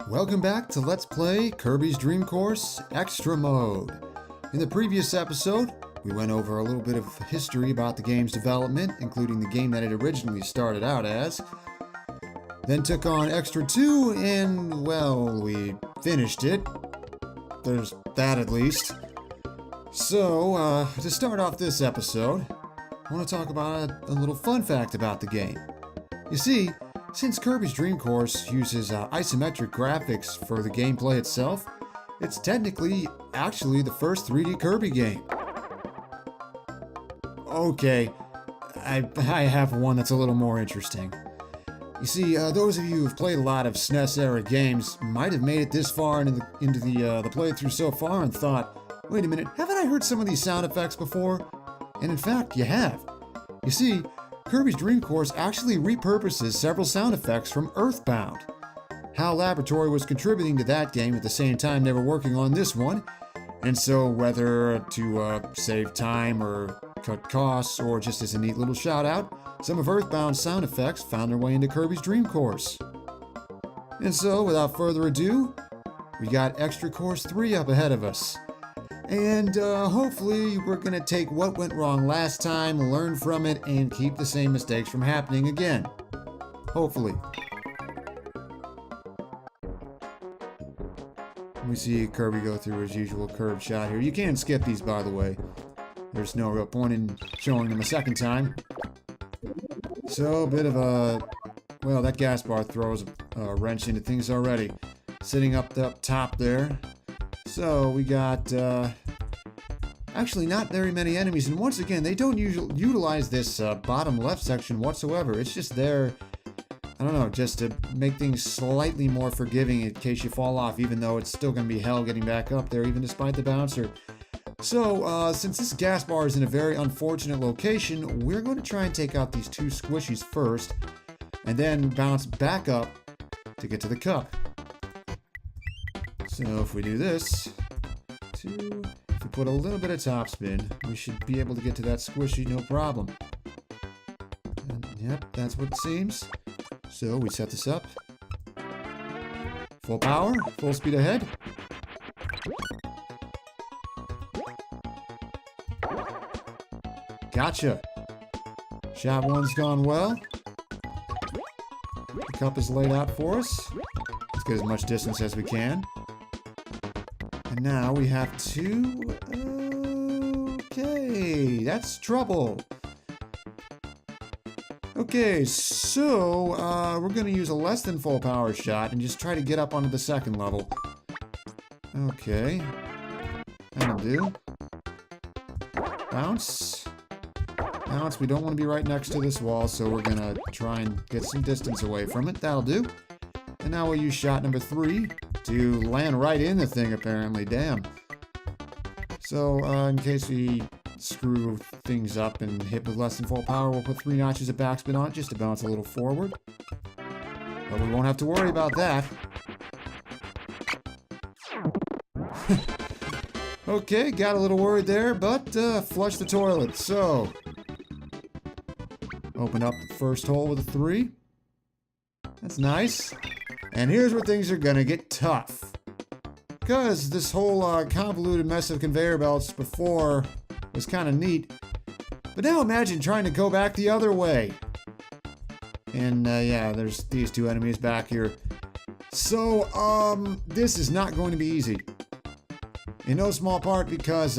Welcome back to Let's Play Kirby's Dream Course Extra Mode. In the previous episode, we went over a little bit of history about the game's development, including the game that it originally started out as. Then took on Extra 2 and, well, we finished it. There's that at least. So, to start off this episode, I want to talk about a little fun fact about the game. You see, since Kirby's Dream Course uses isometric graphics for the gameplay itself, it's technically actually the first 3D Kirby game. Okay, I have one that's a little more interesting. You see, those of you who've played a lot of SNES era games might have made it this far into the playthrough so far and thought, wait a minute, haven't I heard some of these sound effects before? And in fact, you have. You see, Kirby's Dream Course actually repurposes several sound effects from Earthbound. HAL Laboratory was contributing to that game at the same time they were working on this one, and so whether to save time or cut costs or just as a neat little shout out, some of Earthbound's sound effects found their way into Kirby's Dream Course. And so, without further ado, we got Extra Course 3 up ahead of us. And hopefully we're going to take what went wrong last time, learn from it, and keep the same mistakes from happening again. Hopefully. We see Kirby go through his usual curved shot here. You can skip these, by the way. There's no real point in showing them a second time. So, a bit of a... well, that gas bar throws a wrench into things already. Sitting up top there. So, we got, actually not very many enemies, and once again, they don't utilize this bottom left section whatsoever. It's just there, I don't know, just to make things slightly more forgiving in case you fall off, even though it's still going to be hell getting back up there, even despite the bouncer. So, since this gas bar is in a very unfortunate location, we're going to try and take out these two squishies first, and then bounce back up to get to the cup. So if we do this, if we put a little bit of topspin, we should be able to get to that squishy no problem. And, yep, that's what it seems. So we set this up. Full power, full speed ahead. Gotcha. Shot one's gone well. The cup is laid out for us. Let's get as much distance as we can. And now we have to... okay, that's trouble. Okay, so we're going to use a less than full power shot and just try to get up onto the second level. Okay, that'll do. Bounce. Bounce, we don't want to be right next to this wall, so we're going to try and get some distance away from it. That'll do. And now we'll use shot number 3. To land right in the thing, apparently. Damn. So, in case we screw things up and hit with less than full power, we'll put 3 notches of backspin on it just to bounce a little forward. But we won't have to worry about that. Okay, got a little worried there, but flush the toilet. So, open up the first hole with a 3. That's nice. And here's where things are gonna get tough. Because this whole convoluted mess of conveyor belts before was kind of neat. But now imagine trying to go back the other way. And yeah, there's these two enemies back here. So, this is not going to be easy. In no small part because,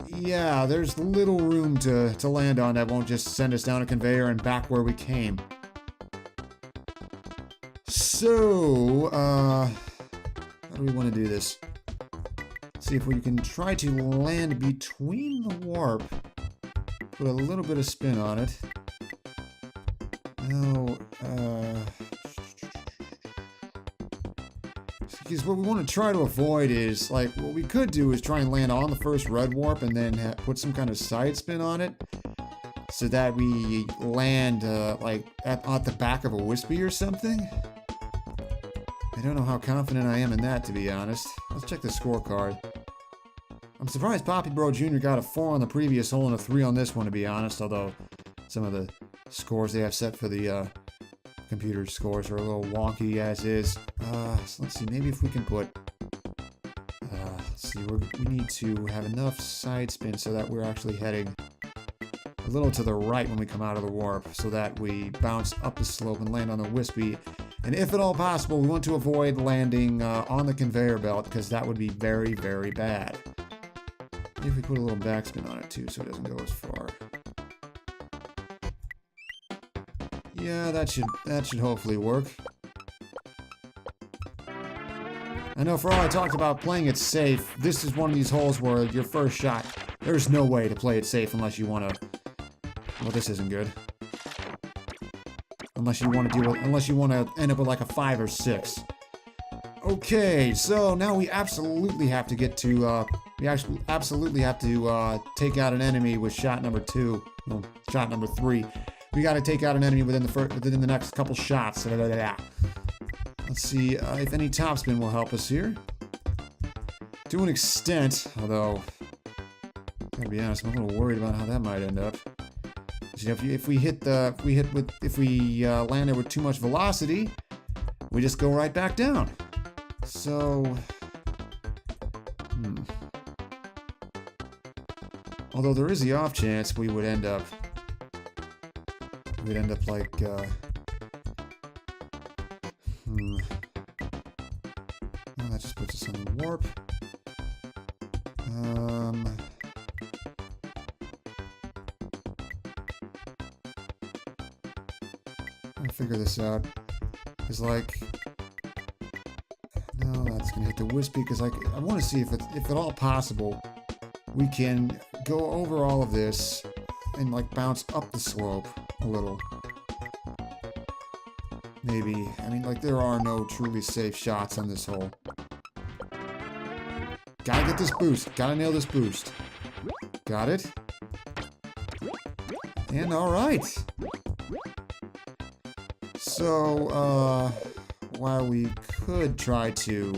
yeah, there's little room to land on that won't just send us down a conveyor and back where we came. So, how do we want to do this? Let's see if we can try to land between the warp. Put a little bit of spin on it. No, because what we want to try to avoid is, like, what we could do is try and land on the first red warp and then put some kind of side spin on it. So that we land, like, at the back of a wispy or something. I don't know how confident I am in that, to be honest. Let's check the scorecard. I'm surprised Poppy Bro Jr. got a 4 on the previous hole and a 3 on this one, to be honest, although some of the scores they have set for the computer scores are a little wonky as is. So let's see, maybe if we can put... let's see, we need to have enough side spin so that we're actually heading a little to the right when we come out of the warp, so that we bounce up the slope and land on the wispy. And if at all possible, we want to avoid landing on the conveyor belt, because that would be very, very bad. If we put a little backspin on it too, so it doesn't go as far. Yeah, that should hopefully work. I know for all I talked about playing it safe, this is one of these holes where your first shot, there's no way to play it safe unless you want to... Well, this isn't good. Unless you want to end up with like a 5 or 6. Okay, so now we absolutely have to get to, absolutely have to take out an enemy with shot number 2. No, shot number 3. We got to take out an enemy within the next couple shots. Let's see if any topspin will help us here. To an extent, although, gotta be honest, I'm a little worried about how that might end up. You know, if we land it with too much velocity, we just go right back down. So, although there is the off chance we would end up like, oh, that just puts us on the warp. Figure this out. Is like, no, that's gonna hit the wispy, because like I want to see if at all possible we can go over all of this and like bounce up the slope a little. Maybe. I mean, like, there are no truly safe shots on this hole. Gotta get this boost. Gotta nail this boost. Got it. And alright. So, while we could try to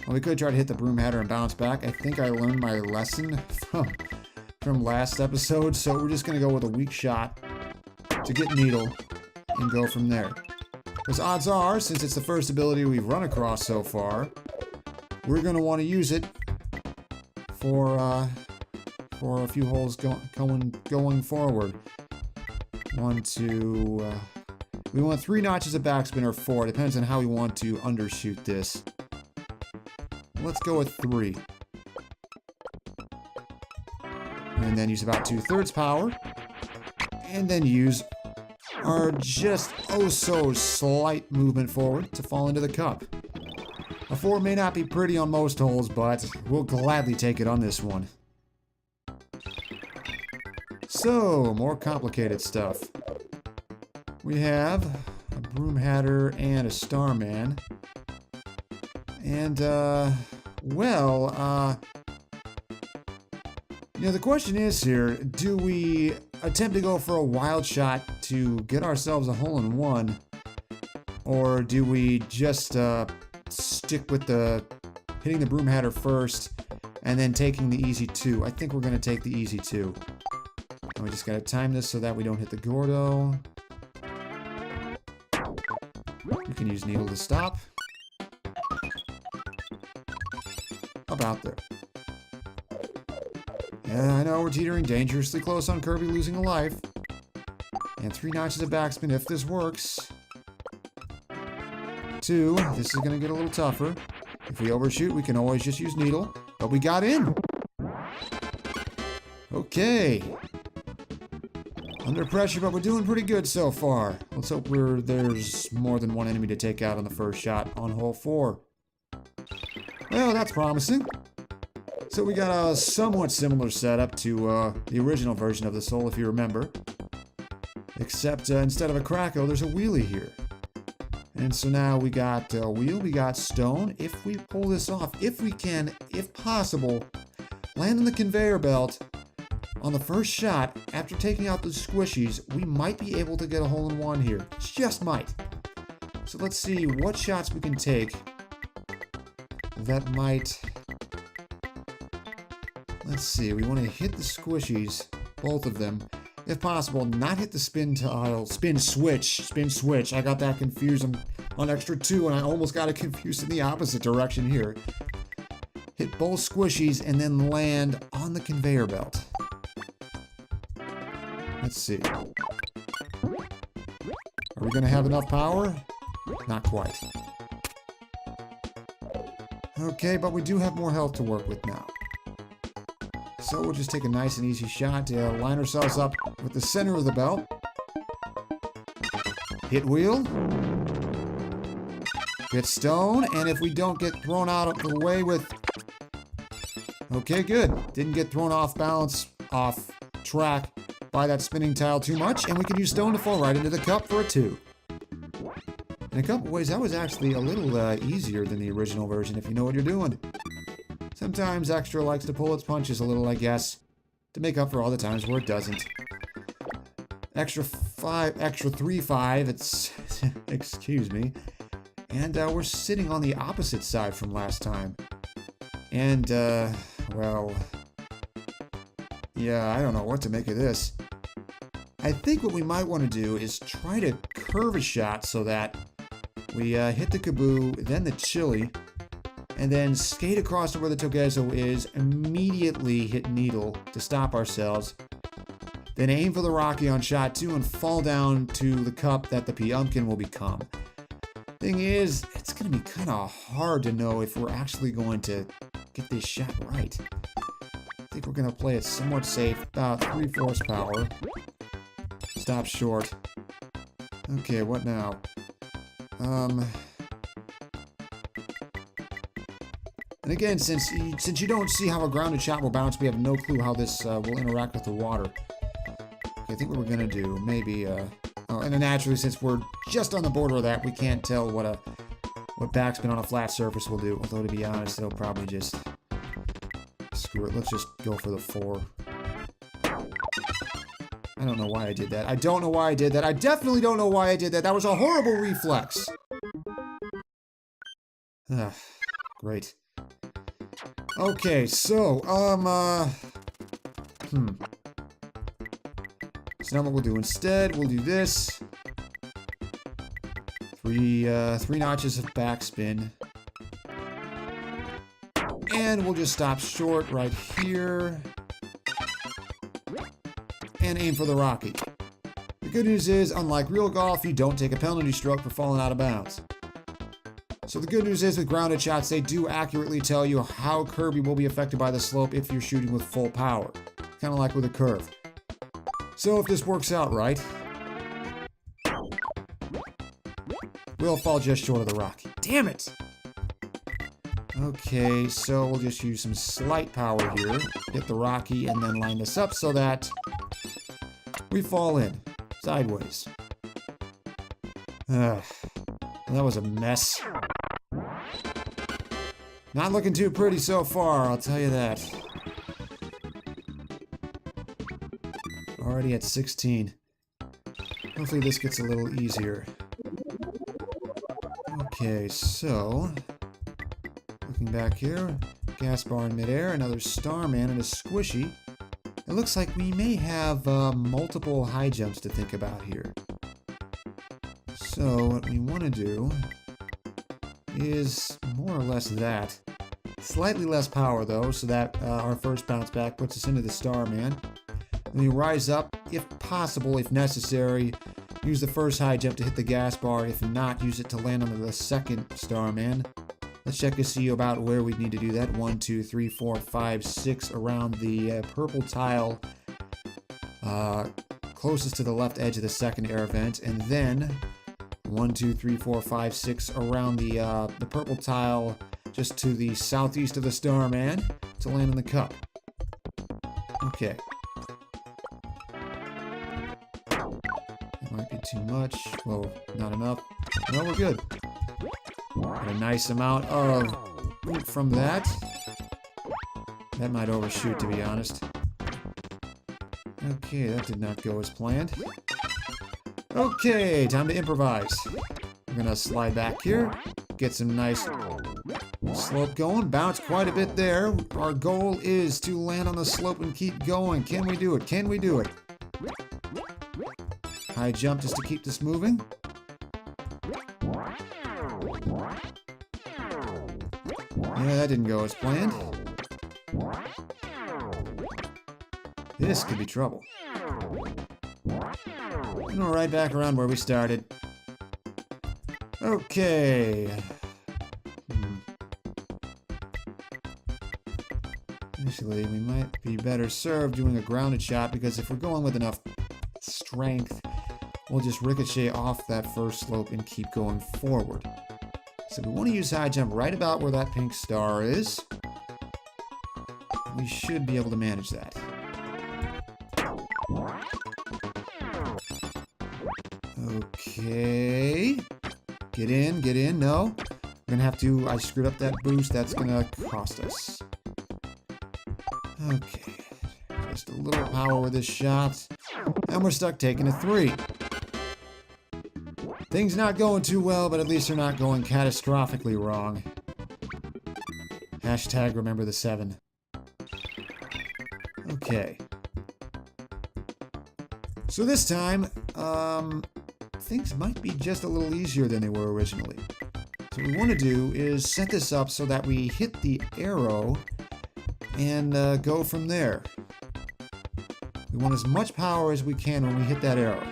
hit the broom header and bounce back, I think I learned my lesson from last episode, so we're just gonna go with a weak shot to get needle and go from there. Because odds are, since it's the first ability we've run across so far, we're gonna want to use it for a few holes going forward. We want 3 notches of backspin or 4. Depends on how we want to undershoot this. Let's go with 3. And then use about 2/3 power. And then use our just so slight movement forward to fall into the cup. A 4 may not be pretty on most holes, but we'll gladly take it on this one. So, more complicated stuff. We have a broom hatter and a starman. And, you know, the question is here, do we attempt to go for a wild shot to get ourselves a hole-in-one? Or do we just, stick with hitting the broom hatter first and then taking the easy 2? I think we're going to take the easy 2. And we just got to time this so that we don't hit the Gordo. We can use needle to stop. About there. Yeah, I know we're teetering dangerously close on Kirby losing a life. And 3 notches of backspin if this works. 2, this is going to get a little tougher. If we overshoot, we can always just use needle. But we got in! Okay. Under pressure, but we're doing pretty good so far. Let's hope there's more than one enemy to take out on the first shot on hole 4. Well, that's promising. So we got a somewhat similar setup to the original version of this hole, if you remember. Except instead of a Krakow, there's a wheelie here. And so now we got a wheel, we got stone. If we pull this off, if we can, if possible, land on the conveyor belt on the first shot after taking out the squishies, we might be able to get a hole-in-one here. Just might. So let's see what shots we can take that might... Let's see, we want to hit the squishies, both of them. if possible, not hit the spin tile, spin switch. I got that confused on extra 2, and I almost got it confused in the opposite direction here. Hit both squishies and then land on the conveyor belt. Let's see. Are we going to have enough power? Not quite. Okay, but we do have more health to work with now. So we'll just take a nice and easy shot to line ourselves up with the center of the belt. Hit wheel. Hit stone. And if we don't get thrown out of the way with... Okay, good. Didn't get thrown off balance, off track by that spinning tile too much. And we can use stone to fall right into the cup for a 2. In a couple ways, that was actually a little easier than the original version if you know what you're doing. Sometimes Extra likes to pull its punches a little, I guess, to make up for all the times where it doesn't. Extra 3, 5, it's... excuse me. And we're sitting on the opposite side from last time. And, well... yeah, I don't know what to make of this. I think what we might want to do is try to curve a shot so that we hit the Kaboo, then the Chili, and then skate across to where the Togezo is, immediately hit Needle to stop ourselves, then aim for the Rocky on shot 2 and fall down to the cup that the Pyumpkin will become. Thing is, it's going to be kind of hard to know if we're actually going to get this shot right. I think we're going to play it somewhat safe, about 3/4 power. Stop short. Okay, what now? And again, since you don't see how a grounded shot will bounce, we have no clue how this will interact with the water. Okay, I think what we're gonna do, maybe, oh, and then naturally, since we're just on the border of that, we can't tell what backspin on a flat surface will do. Although, to be honest, they'll probably just... screw it, let's just go for the 4. I don't know why I did that. I don't know why I did that. I definitely don't know why I did that. That was a horrible reflex. Great. Okay, so, So now what we'll do instead, we'll do this. 3 notches of backspin. And we'll just stop short right here. And aim for the Rocky. The good news is, unlike real golf, you don't take a penalty stroke for falling out of bounds. So the good news is, with grounded shots, they do accurately tell you how Kirby will be affected by the slope if you're shooting with full power. Kind of like with a curve. So if this works out right, we'll fall just short of the Rocky. Damn it! Okay, so we'll just use some slight power here. Hit the Rocky and then line this up so that we fall in. Sideways. That was a mess. Not looking too pretty so far, I'll tell you that. Already at 16. Hopefully this gets a little easier. Okay, so... looking back here, gas bar in midair, another Starman and a Squishy. It looks like we may have multiple high jumps to think about here. So what we want to do is more or less that. Slightly less power though, so that our first bounce back puts us into the Starman. Then we rise up, if possible, if necessary. Use the first high jump to hit the gas bar. If not, use it to land on the second Starman. Let's check to see about where we need to do that. 1, 2, 3, 4, 5, 6 around the purple tile closest to the left edge of the second air vent, and then 1, 2, 3, 4, 5, 6 around the purple tile just to the southeast of the Starman to land in the cup. Okay. That might be too much. Well, not enough. No, we're good. Got a nice amount of root from that. That might overshoot, to be honest. Okay, that did not go as planned. Okay, time to improvise. We're gonna slide back here, get some nice slope going, bounce quite a bit there. Our goal is to land on the slope and keep going. Can we do it? Can we do it? High jump just to keep this moving. Yeah, that didn't go as planned. This could be trouble. And we're right back around where we started. Okay. Actually, we might be better served doing a grounded shot, because if we're going with enough strength, we'll just ricochet off that first slope and keep going forward. So we want to use high jump right about where that pink star is. We should be able to manage that. Okay. Get in, get in. No. We're gonna have to... I screwed up that boost. That's gonna cost us. Okay. Just a little power with this shot. And we're stuck taking a 3. Things not going too well, but at least they're not going catastrophically wrong. Hashtag remember the 7. Okay. So this time, things might be just a little easier than they were originally. So what we want to do is set this up so that we hit the arrow and go from there. We want as much power as we can when we hit that arrow.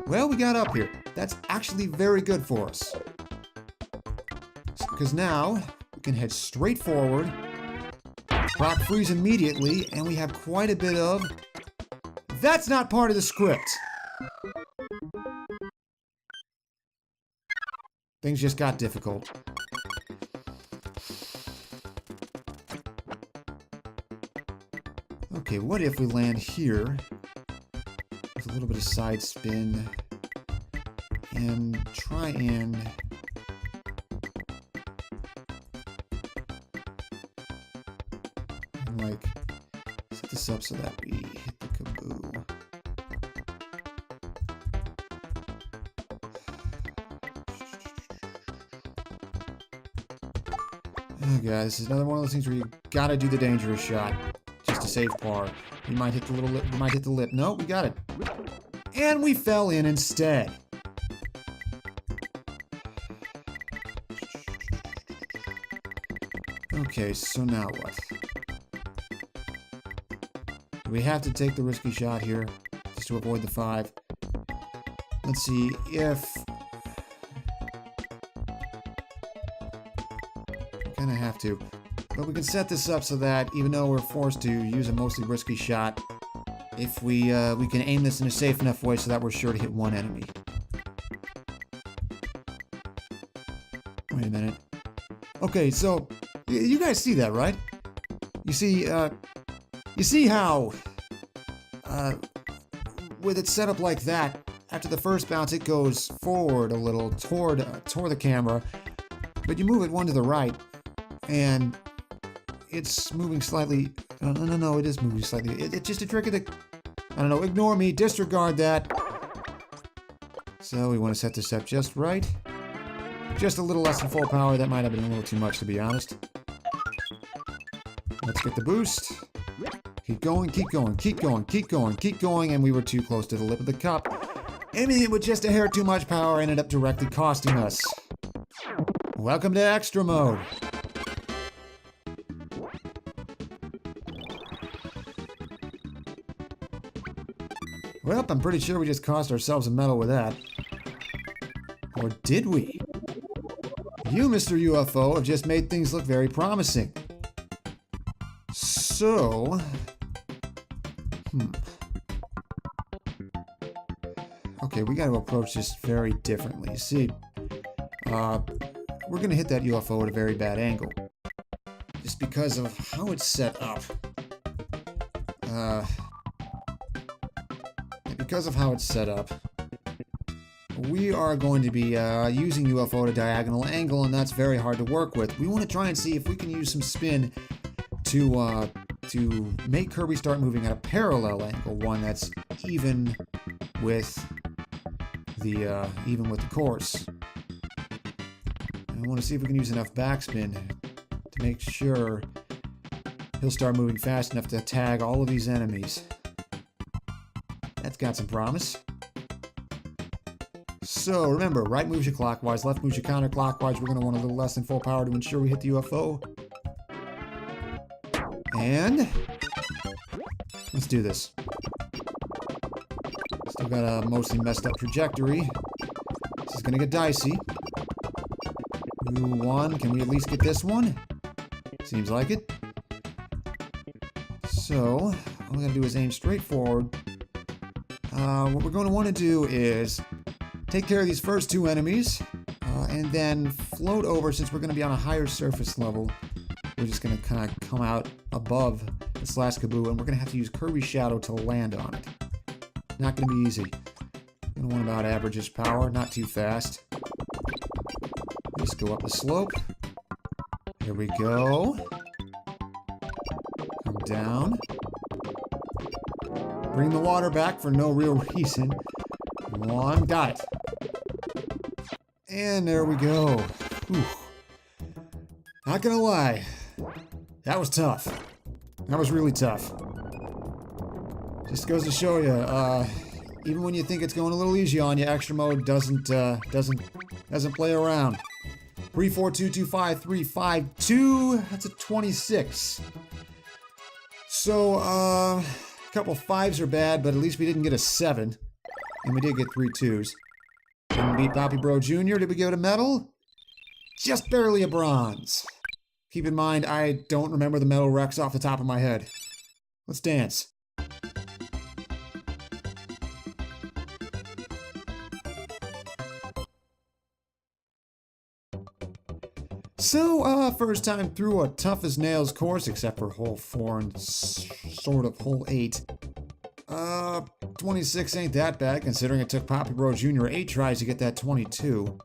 Well, we got up here. That's actually very good for us. Because now, we can head straight forward, proc freeze immediately, and we have quite a bit of... That's not part of the script! Things just got difficult. Okay, what if we land here with a little bit of side spin and try and like set this up so that we hit the kaboo. Oh god, this is another one of those things where you gotta do the dangerous shot just to save par. You might hit the little lip, you might hit the lip. No, we got it. And we fell in instead. Okay, so now what? We have to take the risky shot here just to avoid the 5. Let's see if... Kind of have to. But we can set this up so that even though we're forced to use a mostly risky shot, if we can aim this in a safe enough way so that we're sure to hit one enemy. Wait a minute. Okay, so you guys see that, right? You see how with it set up like that, after the first bounce it goes forward a little toward the camera, but you move it one to the right, and it's moving slightly. No, it is moving slightly. It's just a trick of the... I don't know, ignore me, disregard that. So we want to set this up just right. Just a little less than full power. That might have been a little too much, to be honest. Let's get the boost. Keep going, keep going, keep going, keep going, keep going, and we were too close to the lip of the cup. Aiming it with just a hair too much power ended up directly costing us. Welcome to extra mode. Well, I'm pretty sure we just cost ourselves a medal with that. Or did we? You, Mr. UFO, have just made things look very promising. So... Okay, we gotta approach this very differently. You see, we're gonna hit that UFO at a very bad angle. Just because of how it's set up. Because of how it's set up, we are going to be using UFO at a diagonal angle, and that's very hard to work with. We want to try and see if we can use some spin to make Kirby start moving at a parallel angle, one that's even with the course. And I want to see if we can use enough backspin to make sure he'll start moving fast enough to tag all of these enemies. That's got some promise. So remember, right moves you clockwise, left moves you counterclockwise. We're going to want a little less than full power to ensure we hit the UFO. And let's do this. Still got a mostly messed up trajectory. This is going to get dicey. Ooh, one. Can we at least get this one? Seems like it. So, all we gotta do is aim straight forward. What we're going to want to do is take care of these first two enemies, and then float over. Since we're going to be on a higher surface level, we're just going to kind of come out above this last Kaboo, and we're going to have to use Kirby's Shadow to land on it. Not going to be easy. Going to want about average-ish power, not too fast. Just go up the slope. Here we go. Come down. Bring the water back for no real reason. One, got it. And there we go. Whew. Not gonna lie, that was tough. That was really tough. Just goes to show you, even when you think it's going a little easy on you, extra mode doesn't play around. 342255352. That's a 26. So, a couple fives are bad, but at least we didn't get a 7. And we did get 3 2s. Didn't beat Poppy Bro Jr. Did we give it a medal? Just barely a bronze. Keep in mind, I don't remember the medal recs off the top of my head. Let's dance. So, first time through a tough as nails course, except for hole 4 and sort of hole 8. 26 ain't that bad, considering it took Poppy Bro Jr. 8 tries to get that 22.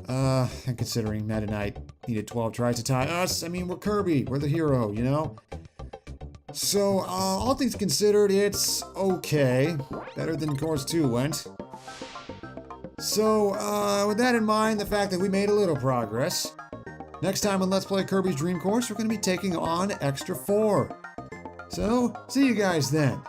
And considering Meta Knight needed 12 tries to tie us, I mean, we're Kirby, we're the hero, you know? So, all things considered, it's okay. Better than course 2 went. So, with that in mind, the fact that we made a little progress, next time on Let's Play Kirby's Dream Course, we're going to be taking on Extra 4. So, see you guys then.